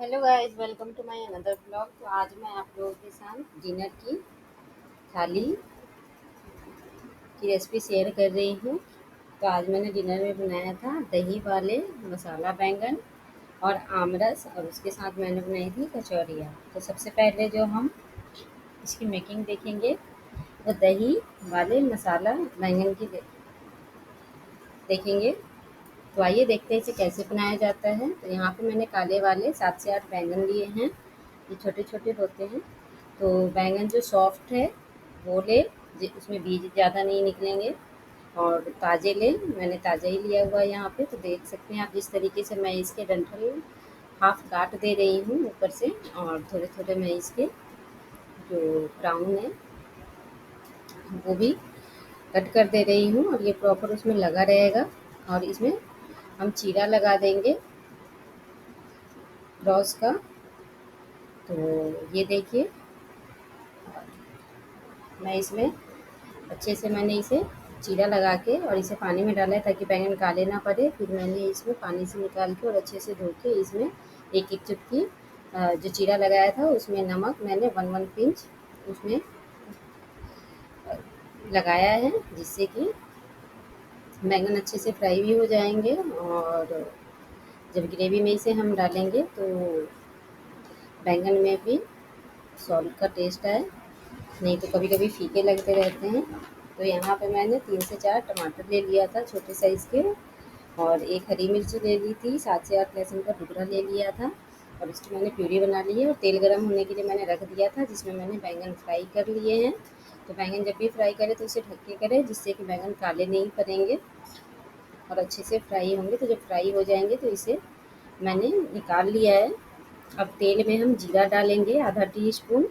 Hello guys, welcome to my another blog. तो आज मैं आप लोगों के साथ डिनर की थाली की रेसिपी शेयर कर रही हूँ। तो आज मैंने डिनर में बनाया था दही वाले मसाला बैंगन और आमरस, और उसके साथ मैंने बनाई थी कचौरियाँ। तो सबसे पहले जो हम इसकी मेकिंग देखेंगे वो दही वाले मसाला बैंगन की देखेंगे। तो आइए देखते हैं इसे कैसे बनाया जाता है। तो यहाँ पे मैंने काले वाले 7 से 8 बैंगन लिए हैं। ये छोटे छोटे होते हैं। तो बैंगन जो सॉफ्ट है वो ले, उसमें बीज ज़्यादा नहीं निकलेंगे। और ताज़े ले, मैंने ताज़ा ही लिया हुआ है यहाँ पे। तो देख सकते हैं आप जिस तरीके से मैं इसके डंठल हाफ काट दे रही हूँ ऊपर से, और थोड़े थोड़े मैं इसके जो ब्राउन है वो भी कट कर दे रही हूँ, और ये प्रॉपर उसमें लगा रहेगा। और इसमें हम चीरा लगा देंगे रॉस का। तो ये देखिए, मैं इसमें अच्छे से मैंने इसे चीरा लगा के और इसे पानी में डाला है ताकि बैंगन काले ना पड़े। फिर मैंने इसमें पानी से निकाल के और अच्छे से धो के इसमें एक एक चुटकी जो चीरा लगाया था उसमें नमक मैंने वन वन पिंच उसमें लगाया है, जिससे कि बैंगन अच्छे से फ्राई भी हो जाएंगे। और जब ग्रेवी में इसे हम डालेंगे तो बैंगन में भी सॉल्ट का टेस्ट आए, नहीं तो कभी कभी फीके लगते रहते हैं। तो यहाँ पे मैंने 3 से 4 टमाटर ले लिया था छोटे साइज़ के, और एक हरी मिर्ची ले ली थी, 7 से 8 लहसुन का टुकड़ा ले लिया था, और इसकी मैंने प्यूरी बना ली है। और तेल गरम होने के लिए मैंने रख दिया था, जिसमें मैंने बैंगन फ्राई कर लिए हैं। तो बैंगन जब भी फ्राई करें तो इसे ढक के करें, जिससे कि बैंगन काले नहीं पड़ेंगे और अच्छे से फ्राई होंगे। तो जब फ्राई हो जाएंगे तो इसे मैंने निकाल लिया है। अब तेल में हम जीरा डालेंगे आधा टी स्पून,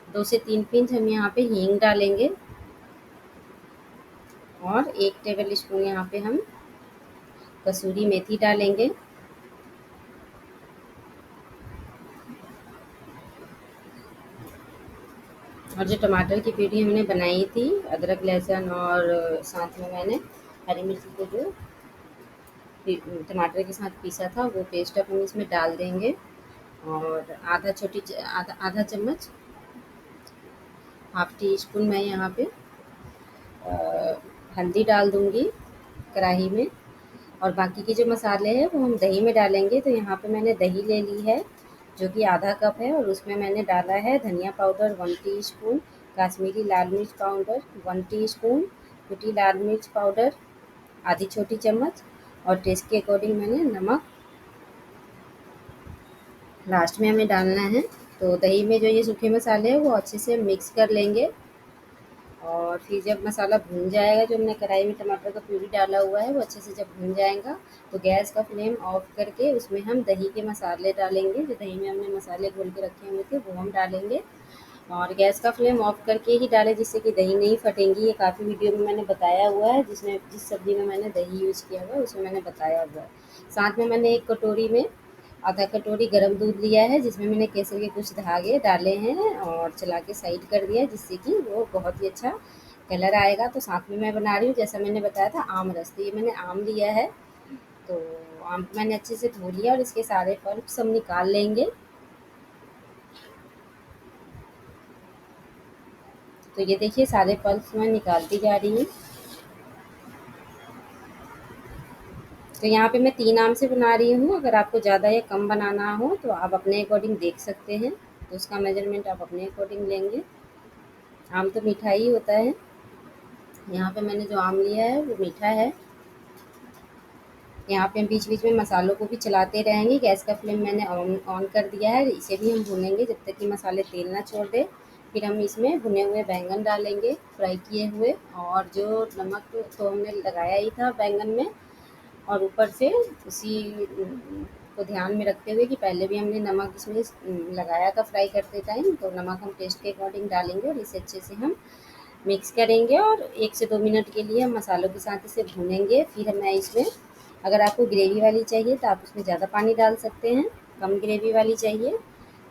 2 से 3 पिंच हम यहाँ पे हींग डालेंगे, और 1 टेबल स्पून यहाँ पे हम कसूरी मेथी डालेंगे। और जो टमाटर की प्यूरी हमने बनाई थी अदरक लहसुन और साथ में मैंने हरी मिर्ची को जो टमाटर के साथ पीसा था वो पेस्ट अपन इसमें डाल देंगे। और आधा चम्मच, हाफ टी स्पून मैं यहाँ पे अ, हल्दी डाल दूँगी कढ़ाई में। और बाकी के जो मसाले हैं वो हम दही में डालेंगे। तो यहाँ पे मैंने दही ले ली है जो कि आधा कप है, और उसमें मैंने डाला है धनिया पाउडर 1 टीस्पून, काश्मीरी लाल मिर्च पाउडर 1 टीस्पून, कुटी लाल मिर्च पाउडर आधी छोटी चम्मच, और टेस्ट के अकॉर्डिंग मैंने नमक लास्ट में हमें डालना है। तो दही में जो ये सूखे मसाले हैं वो अच्छे से मिक्स कर लेंगे। और फिर जब मसाला भून जाएगा, जो हमने कढ़ाई में टमाटर का प्यूरी डाला हुआ है वो अच्छे से जब भून जाएगा, तो गैस का फ्लेम ऑफ करके उसमें हम दही के मसाले डालेंगे। जो दही में हमने मसाले घोल के रखे हुए थे वो हम डालेंगे, और गैस का फ्लेम ऑफ करके ही डालें, जिससे कि दही नहीं फटेंगी। ये काफ़ी वीडियो में मैंने बताया हुआ है, जिसमें जिस सब्ज़ी में मैंने दही यूज़ किया हुआ है उसमें मैंने बताया हुआ है। साथ में मैंने एक कटोरी में आधा कटोरी गर्म दूध लिया है, जिसमें मैंने केसर के कुछ धागे डाले हैं और चला के साइड कर दिया है, जिससे कि वो बहुत ही अच्छा कलर आएगा। तो साथ में मैं बना रही हूँ, जैसा मैंने बताया था, आम रस। तो ये मैंने आम लिया है, तो आम को मैंने अच्छे से धो लिया और इसके सारे पल्प सब निकाल लेंगे। तो ये देखिए सारे पल्प मैं निकालती जा रही हूँ। तो यहाँ पे मैं 3 आम से बना रही हूँ। अगर आपको ज़्यादा या कम बनाना हो तो आप अपने अकॉर्डिंग देख सकते हैं, तो उसका मेजरमेंट आप अपने अकॉर्डिंग लेंगे। आम तो मीठा ही होता है। यहाँ पे मैंने जो आम लिया है वो मीठा है। यहाँ पे हम बीच बीच में मसालों को भी चलाते रहेंगे। गैस का फ्लेम मैंने ऑन कर दिया है। इसे भी हम भूनेंगे जब तक कि मसाले तेल ना छोड़ दे। फिर हम इसमें भुने हुए बैंगन डालेंगे, फ्राई किए हुए, और जो नमक तो हमने लगाया ही था बैंगन में। और ऊपर से उसी को ध्यान में रखते हुए कि पहले भी हमने नमक इसमें लगाया था फ्राई करते टाइम, तो नमक हम टेस्ट के अकॉर्डिंग डालेंगे, और इसे अच्छे से हम मिक्स करेंगे। और 1 से 2 मिनट के लिए हम मसालों के साथ इसे भूनेंगे। फिर मैं इसमें, अगर आपको ग्रेवी वाली चाहिए तो आप उसमें ज़्यादा पानी डाल सकते हैं, कम ग्रेवी वाली चाहिए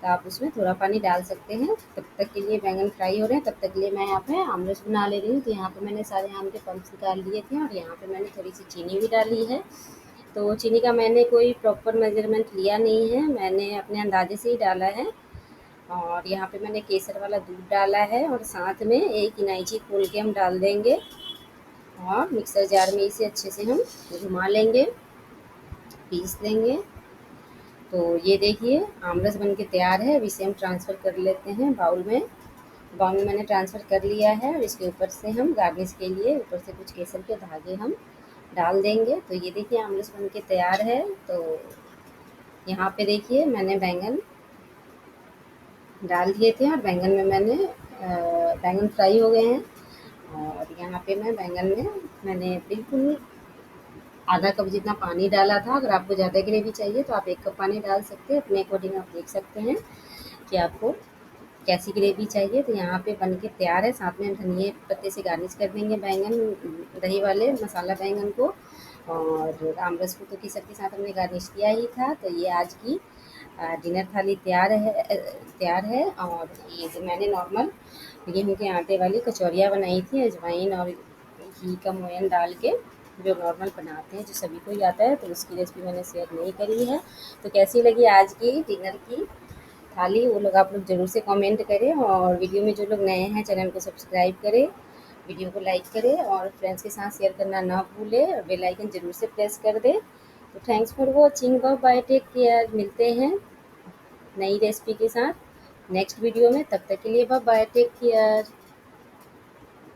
तो आप उसमें थोड़ा पानी डाल सकते हैं। तब तक के लिए बैंगन फ्राई हो रहे हैं, तब तक के लिए मैं यहाँ पे आमरस बना ले रही हूँ। तो यहाँ पे मैंने सारे आम के पल्प निकाल लिए थे, और यहाँ पे मैंने थोड़ी सी चीनी भी डाली है। तो चीनी का मैंने कोई प्रॉपर मेज़रमेंट लिया नहीं है, मैंने अपने अंदाज़े से ही डाला है। और यहाँ पे मैंने केसर वाला दूध डाला है और साथ में एक इलायची खोल के हम डाल देंगे और मिक्सर जार में इसे अच्छे से हम घुमा लेंगे, पीस लेंगे। तो ये देखिए आमरस बन के तैयार है। अब इसे हम ट्रांसफ़र कर लेते हैं बाउल में। बाउल में मैंने ट्रांसफ़र कर लिया है और इसके ऊपर से हम गार्निश के लिए ऊपर से कुछ केसर के धागे हम डाल देंगे। तो ये देखिए आमरस बन के तैयार है। तो यहाँ पे देखिए मैंने बैंगन डाल दिए थे और बैंगन में बैंगन फ्राई हो गए हैं। और यहाँ पे बैंगन में मैंने बिल्कुल आधा कप जितना पानी डाला था। अगर आपको ज़्यादा ग्रेवी चाहिए तो आप 1 कप पानी डाल सकते हैं, अपने अकॉर्डिंग आप देख सकते हैं कि आपको कैसी ग्रेवी चाहिए। तो यहाँ पे बन के तैयार है। साथ में धनिए पत्ते से गार्निश कर देंगे बैंगन दही वाले मसाला बैंगन को। और आमरस को तो केसर के साथ हमने गार्निश किया ही था। तो ये आज की डिनर थाली तैयार है। और ये जो मैंने नॉर्मल गेहूँ के आटे वाली कचौरियाँ बनाई थी अजवाइन और घी का मोयन डाल के, जो नॉर्मल बनाते हैं, जो सभी को ही आता है। तो उसकी रेसिपी मैंने शेयर नहीं करी है। तो कैसी लगी आज की डिनर की थाली, वो लोग आप लोग ज़रूर से कमेंट करें। और वीडियो में जो लोग नए हैं चैनल को सब्सक्राइब करें, वीडियो को लाइक करें और फ्रेंड्स के साथ शेयर करना ना भूलें और बेल आइकन ज़रूर से प्रेस कर दें। तो thanks for watching, bye bye, take care. मिलते हैं नई रेसिपी के साथ नेक्स्ट वीडियो में। तब तक के लिए बाय बाय, टेक केयर।